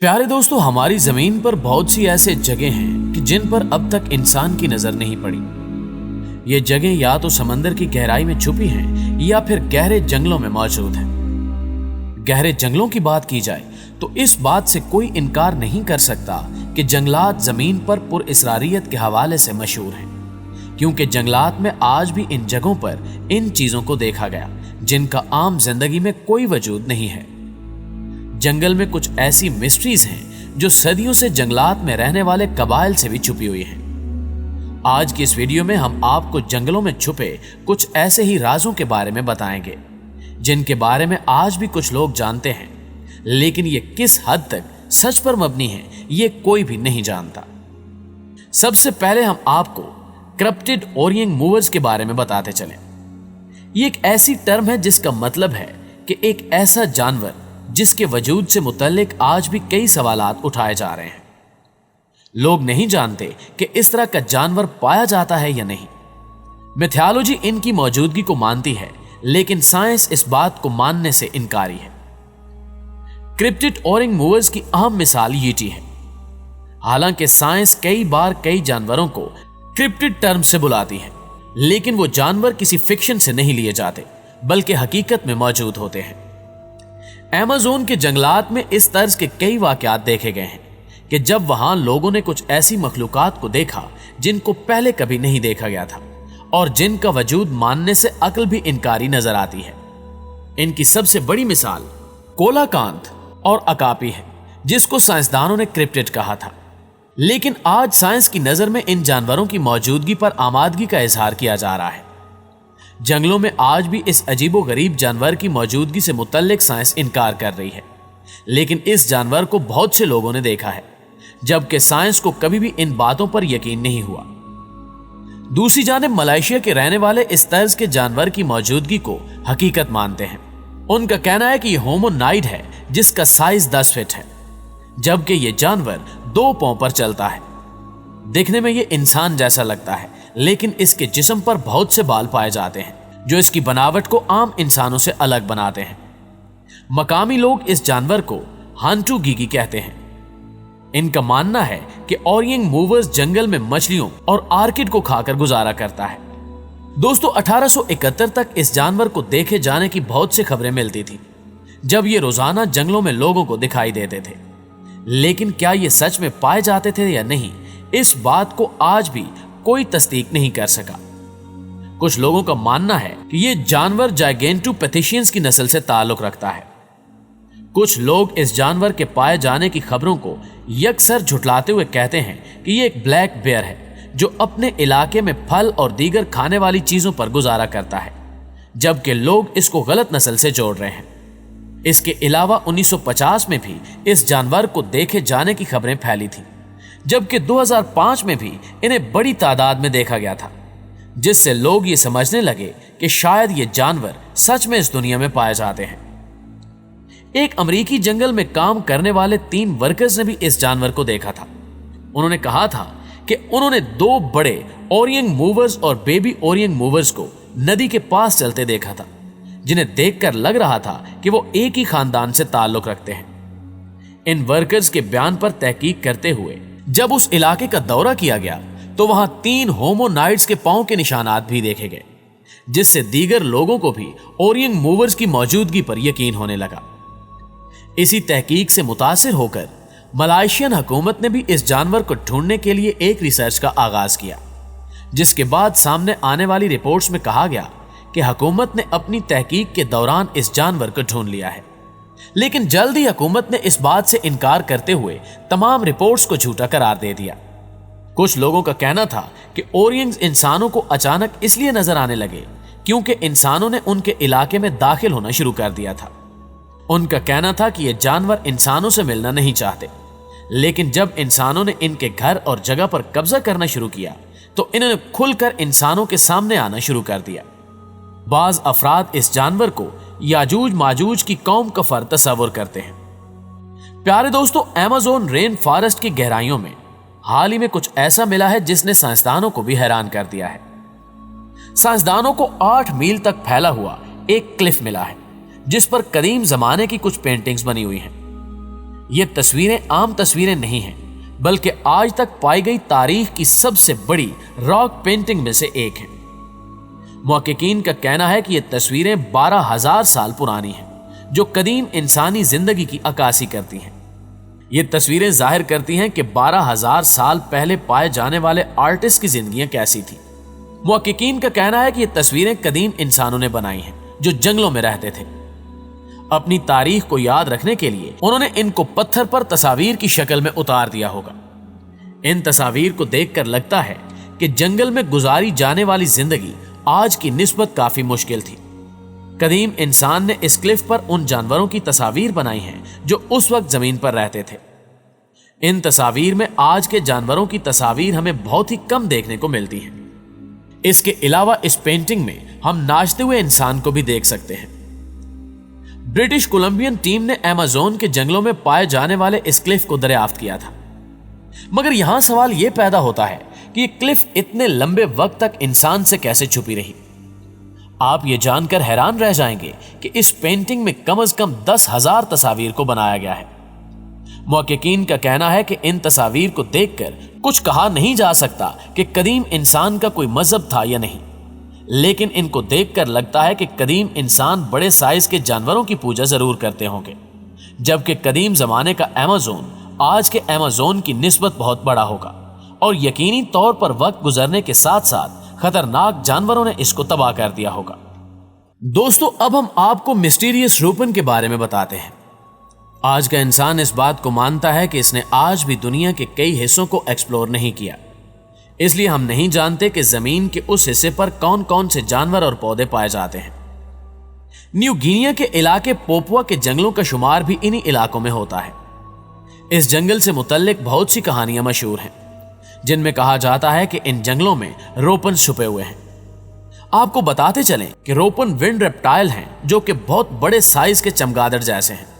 प्यारे दोस्तों, हमारी जमीन पर बहुत सी ऐसे जगह हैं कि जिन पर अब तक इंसान की नजर नहीं पड़ी। ये जगह या तो समंदर की गहराई में छुपी हैं या फिर गहरे जंगलों में मौजूद हैं। गहरे जंगलों की बात की जाए तो इस बात से कोई इनकार नहीं कर सकता कि जंगलात जमीन पर पुरअसरारियत के हवाले से मशहूर हैं, क्योंकि जंगलात में आज भी इन जगहों पर इन चीजों को देखा गया जिनका आम जिंदगी में कोई वजूद नहीं है। जंगल में कुछ ऐसी मिस्ट्रीज हैं जो सदियों से जंगलात में रहने वाले कबाइल से भी छुपी हुई हैं। आज की इस वीडियो में हम आपको जंगलों में छुपे कुछ ऐसे ही राजों के बारे में बताएंगे जिनके बारे में आज भी कुछ लोग जानते हैं, लेकिन ये किस हद तक सच पर मबनी है ये कोई भी नहीं जानता। सबसे पहले हम आपको क्रप्टिड ओरिएंट मूवर्स के बारे में बताते चलें। ये एक ऐसी टर्म है जिसका मतलब है कि एक ऐसा जानवर जिसके वजूद से मुतल्लिक आज भी कई सवालात उठाए जा रहे हैं। लोग नहीं जानते कि इस तरह का जानवर पाया जाता है या नहीं। मिथोलॉजी इनकी मौजूदगी को मानती है, लेकिन साइंस इस बात को मानने से इनकारी है। क्रिप्टिड ओरिएंट मूवर्स की अहम मिसाल यीटी है। हालांकि साइंस कई बार कई जानवरों को क्रिप्टिड टर्म से बुलाती है, लेकिन वो जानवर किसी फिक्शन से नहीं लिए जाते बल्कि हकीकत में मौजूद होते हैं। अमेज़न के जंगलात में इस तर्ज के कई वाकयात देखे गए हैं कि जब वहां लोगों ने कुछ ऐसी मखलूकात को देखा जिनको पहले कभी नहीं देखा गया था और जिनका वजूद मानने से अक्ल भी इनकारी नजर आती है। इनकी सबसे बड़ी मिसाल कोलाकांत और अकापी है, जिसको साइंसदानों ने क्रिप्टिड कहा था। लेकिन आज साइंस की नजर में इन जानवरों की मौजूदगी पर आमादगी का इजहार किया जा रहा है। जंगलों में आज भी इस अजीबो गरीब जानवर की मौजूदगी से मुतल्लिक साइंस इनकार कर रही है, लेकिन इस जानवर को बहुत से लोगों ने देखा है, जबकि साइंस को कभी भी इन बातों पर यकीन नहीं हुआ। दूसरी जानिब मलेशिया के रहने वाले इस तर्ज के जानवर की मौजूदगी को हकीकत मानते हैं। उनका कहना है कि यह होमोनाइड है जिसका साइज 10 फीट है, जबकि यह जानवर 2 पांव पर चलता है। दिखने में यह इंसान जैसा लगता है, लेकिन इसके जिस्म पर बहुत से बाल पाए जाते हैं जो इसकी बनावट को आम इंसानों से अलग बनाते हैं। मकामी लोग इस जानवर को हांटू गीगी कहते हैं। इनका मानना है कि ओरिएंट मूवर्स जंगल में मछलियों और आर्किड को खाकर गुजारा करता है। दोस्तों, 1871 तक इस जानवर को देखे जाने की बहुत सी खबरें मिलती थी, जब ये रोजाना जंगलों में लोगों को दिखाई देते थे। लेकिन क्या ये सच में पाए जाते थे या नहीं, इस बात को आज भी कोई तस्दीक नहीं कर सका। कुछ लोगों का मानना है कि यह जानवर जाइगेंटोपैथिशियंस की नस्ल से ताल्लुक रखता है। कुछ लोग इस जानवर के पाए जाने की खबरों को यकसर झुटलाते हुए कहते हैं कि यह एक ब्लैक बेयर है जो अपने इलाके में फल और दीगर खाने वाली चीजों पर गुजारा करता है, जबकि लोग इसको गलत नस्ल से जोड़ रहे हैं। इसके अलावा 1950 में भी इस जानवर को देखे जाने की खबरें फैली थी, जबकि 2005 में भी इन्हें बड़ी तादाद में देखा गया था, जिससे लोग ये समझने लगे कि शायद ये जानवर सच में इस दुनिया में पाए जाते हैं। एक अमेरिकी जंगल में काम करने वाले 3 वर्कर्स ने भी इस जानवर को देखा था। उन्होंने कहा था कि उन्होंने 2 बड़े ओरिएंट मूवर्स और बेबी ओरिएंट मूवर्स को नदी के पास चलते देखा था, जिन्हें देखकर लग रहा था कि वो एक ही खानदान से ताल्लुक रखते हैं। इन वर्कर्स के बयान पर तहकीक करते हुए जब उस इलाके का दौरा किया गया तो वहां 3 होमोनाइड्स के पांव के निशानात भी देखे गए, जिससे दीगर लोगों को भी ओरिएंट मूवर्स की मौजूदगी पर यकीन होने लगा। इसी तहकीक से मुतासिर होकर मलेशियन हुकूमत ने भी इस जानवर को ढूंढने के लिए एक रिसर्च का आगाज किया, जिसके बाद सामने आने वाली रिपोर्ट्स में कहा गया कि हुकूमत ने अपनी तहकीक के दौरान इस जानवर को ढूंढ लिया है। लेकिन जल्द ही हुकूमत ने इस बात से इनकार करते हुए तमाम रिपोर्ट्स को झूठा करार दे दिया। कुछ लोगों का कहना था कि ओरिएंट्स इंसानों को अचानक इसलिए नजर आने लगे क्योंकि इंसानों ने उनके इलाके में दाखिल होना शुरू कर दिया था। उनका कहना था कि ये जानवर इंसानों से मिलना नहीं चाहते, लेकिन जब इंसानों ने इनके घर और जगह पर कब्जा करना शुरू किया तो इन्होंने खुलकर इंसानों के सामने आना शुरू कर दिया। बाज अफराद इस जानवर को याजूज माजूज की कौम का फर्द तस्वर करते हैं। प्यारे दोस्तों, अमेज़न रेन फॉरेस्ट की गहराइयों में हाल ही में कुछ ऐसा मिला है जिसने साइंसदानों को भी हैरान कर दिया है। साइंसदानों को 8 मील तक फैला हुआ एक क्लिफ मिला है जिस पर कदीम जमाने की कुछ पेंटिंग्स बनी हुई हैं। ये तस्वीरें आम तस्वीरें नहीं हैं, बल्कि आज तक पाई गई तारीख की सबसे बड़ी रॉक पेंटिंग में से एक है। मुहक्किकीन का कहना है कि ये तस्वीरें 12,000 साल पुरानी हैं, जो कदीम इंसानी जिंदगी की अक्कासी करती हैं। ये तस्वीरें जाहिर करती हैं कि 12,000 साल पहले पाए जाने वाले आर्टिस्ट की जिंदगियां कैसी थी। मुहक्किकीन का कहना है कि ये तस्वीरें कदीम इंसानों ने बनाई हैं, जो जंगलों में रहते थे। अपनी तारीख को याद रखने के लिए उन्होंने इनको पत्थर पर तस्वीर की शक्ल में उतार दिया होगा। इन तस्वीर को देखकर लगता है कि जंगल में गुजारी जाने वाली जिंदगी आज की निस्बत काफी मुश्किल थी। कदीम इंसान ने इस क्लिफ पर उन जानवरों की तस्वीर बनाई हैं जो उस वक्त जमीन पर रहते थे। इन तस्वीर में आज के जानवरों की तस्वीर हमें बहुत ही कम देखने को मिलती है। इसके अलावा इस पेंटिंग में हम नाचते हुए इंसान को भी देख सकते हैं। ब्रिटिश कोलंबियन टीम ने अमेज़न के जंगलों में पाए जाने वाले इस क्लिफ को दरियाफ्त किया था, मगर यहां सवाल यह पैदा होता है कि ये क्लिफ इतने लंबे वक्त तक इंसान से कैसे छुपी रही। आप ये जानकर हैरान रह जाएंगे कि इस पेंटिंग में कम से कम 10,000 तस्वीर को बनाया गया है। मुहक्किकीन का कहना है कि इन तस्वीर को देखकर कुछ कहा नहीं जा सकता कि कदीम इंसान का कोई मजहब था या नहीं, लेकिन इनको देखकर लगता है कि कदीम इंसान बड़े साइज के जानवरों की पूजा जरूर करते होंगे, जबकि कदीम जमाने का अमेज़न आज के अमेज़न की निस्बत बहुत बड़ा होगा और यकीनी तौर पर वक्त गुजरने के साथ साथ खतरनाक जानवरों ने इसको तबाह कर दिया होगा। दोस्तों, अब हम आपको मिस्टीरियस रूपन के बारे में बताते हैं। आज का इंसान इस बात को मानता है कि इसने आज भी दुनिया के कई हिस्सों को एक्सप्लोर नहीं किया, इसलिए हम नहीं जानते कि जमीन के उस हिस्से पर कौन कौन से जानवर और पौधे पाए जाते हैं। न्यू गिनिया के इलाके पोपुआ के जंगलों का शुमार भी इन्हीं इलाकों में होता है। इस जंगल से मुतल्लिक बहुत सी कहानियां मशहूर हैं, जिनमें कहा जाता है कि इन जंगलों में रोपन छुपे हुए हैं। आपको बताते चलें कि रोपन विंड रेप्टाइल हैं, जो कि बहुत बड़े साइज के चमगादड़ जैसे हैं।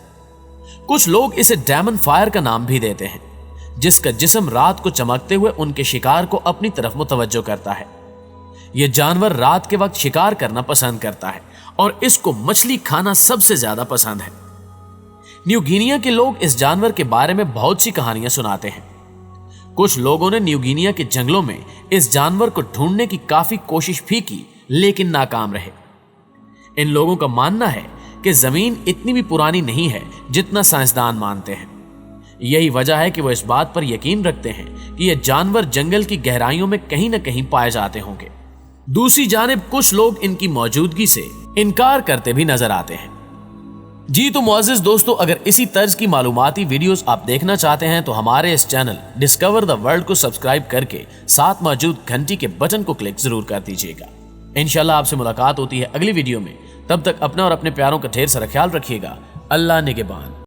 कुछ लोग इसे डेमन फायर का नाम भी देते हैं, जिसका जिस्म रात को चमकते हुए उनके शिकार को अपनी तरफ मुतवज्जो करता है। यह जानवर रात के वक्त शिकार करना पसंद करता है और इसको मछली खाना सबसे ज्यादा पसंद है। न्यू गिनिया के लोग इस जानवर के बारे में बहुत सी कहानियां सुनाते हैं। कुछ लोगों ने न्यू गिनिया के जंगलों में इस जानवर को ढूंढने की काफी कोशिश भी की, लेकिन नाकाम रहे। इन लोगों का मानना है कि जमीन इतनी भी पुरानी नहीं है जितना साइंसदान मानते हैं। यही वजह है कि वो इस बात पर यकीन रखते हैं कि यह जानवर जंगल की गहराइयों में कहीं न कहीं पाए जाते होंगे। दूसरी जानिब कुछ लोग इनकी मौजूदगी से इनकार करते भी नजर आते हैं। जी तो मुअज़्ज़िज़ दोस्तों, अगर इसी तर्ज की मालूमाती वीडियोस आप देखना चाहते हैं तो हमारे इस चैनल डिस्कवर द वर्ल्ड को सब्सक्राइब करके साथ मौजूद घंटी के बटन को क्लिक जरूर कर दीजिएगा। इंशाल्लाह आपसे मुलाकात होती है अगली वीडियो में। तब तक अपना और अपने प्यारों का ढेर सारा ख्याल रखिएगा। अल्लाह निगहबान।